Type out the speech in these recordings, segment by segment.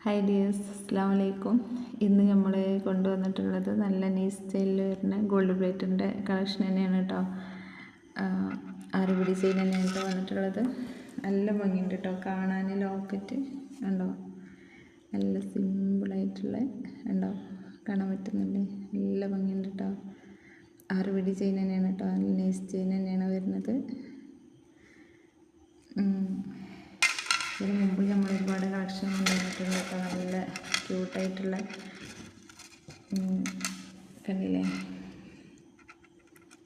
Hi dears, അസ്സലാമു അലൈക്കും. ഇന്ന് നമ്മൾ കൊണ്ടുവന്നിട്ടുള്ളത് നല്ല നൈസ് സ്റ്റൈലിൽ വരുന്ന ഗോൾഡ് പ്ലേറ്റിൻ്റെ കളക്ഷൻ തന്നെയാണ് കേട്ടോ. അറബി ഡിസൈൻ തന്നെയാണ് കേട്ടോ വന്നിട്ടുള്ളത്. നല്ല ഭംഗിയുണ്ട് കേട്ടോ കാണാൻ. ലോക്കറ്റ് ഉണ്ടോ, നല്ല സിമ്പിളായിട്ടുള്ള ഉണ്ടോ, കാണാൻ പറ്റുന്നുണ്ട്. നല്ല ഭംഗിയുണ്ട് കേട്ടോ. അറബി ഡിസൈൻ തന്നെയാണ് കേട്ടോ, നല്ല നൈസ് ചെയിൻ തന്നെയാണ് വരുന്നത്. ഇതിന് മുമ്പ് നമ്മൾ ഒരുപാട് കളക്ഷൻ കൊണ്ടുവന്നിട്ടുണ്ട് കേട്ടോ. നല്ല ക്യൂട്ടായിട്ടുള്ള കണ്ടില്ലേ,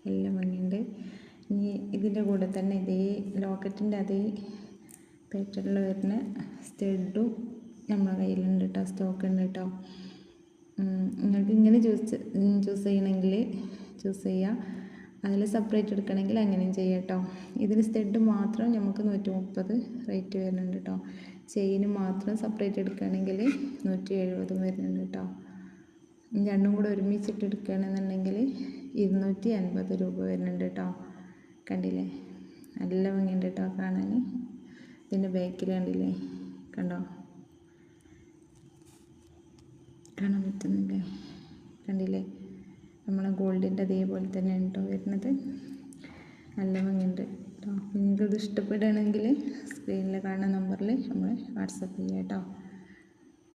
നല്ല ഭംഗിയുണ്ട്. ഇനി ഇതിൻ്റെ കൂടെ തന്നെ ഇതേ ലോക്കറ്റിൻ്റെ അതേ പാറ്റേണിൽ വരുന്ന സ്റ്റഡും നമ്മളെ കയ്യിലുണ്ട് കേട്ടോ, സ്റ്റോക്ക് ഉണ്ട് കേട്ടോ. നിങ്ങൾക്ക് ഇങ്ങനെ ചൂസ് ചെയ്യണമെങ്കിൽ ചൂസ് ചെയ്യാം. അതിൽ സെപ്പറേറ്റ് എടുക്കണമെങ്കിൽ അങ്ങനെയും ചെയ്യാം കേട്ടോ. ഇതിൽ സ്റ്റഡ് മാത്രം നമുക്ക് 130 റേറ്റ് വരുന്നുണ്ട് കേട്ടോ. ചെയിന് മാത്രം സെപ്പറേറ്റ് എടുക്കുകയാണെങ്കിൽ 170 വരുന്നുണ്ട് കേട്ടോ. രണ്ടും കൂടെ ഒരുമിച്ചിട്ട് എടുക്കുകയാണെന്നുണ്ടെങ്കിൽ 250 രൂപ വരുന്നുണ്ട് കേട്ടോ. കണ്ടില്ലേ, നല്ല ഭംഗിയുണ്ട് കേട്ടോ കാണാൻ. ഇതിൻ്റെ ബാക്കിൽ കണ്ടില്ലേ, കണ്ടോ, കാണാൻ പറ്റുന്നില്ലേ, കണ്ടില്ലേ, നമ്മളെ ഗോൾഡിൻ്റെ അതേപോലെ തന്നെ കേട്ടോ വരുന്നത്. നല്ല ഭംഗിയുണ്ട് കേട്ടോ. നിങ്ങൾക്കിത് ഇഷ്ടപ്പെടുകയാണെങ്കിൽ സ്ക്രീനിൽ കാണുന്ന നമ്പറിൽ നമ്മൾ വാട്സപ്പ് ചെയ്യാം കേട്ടോ.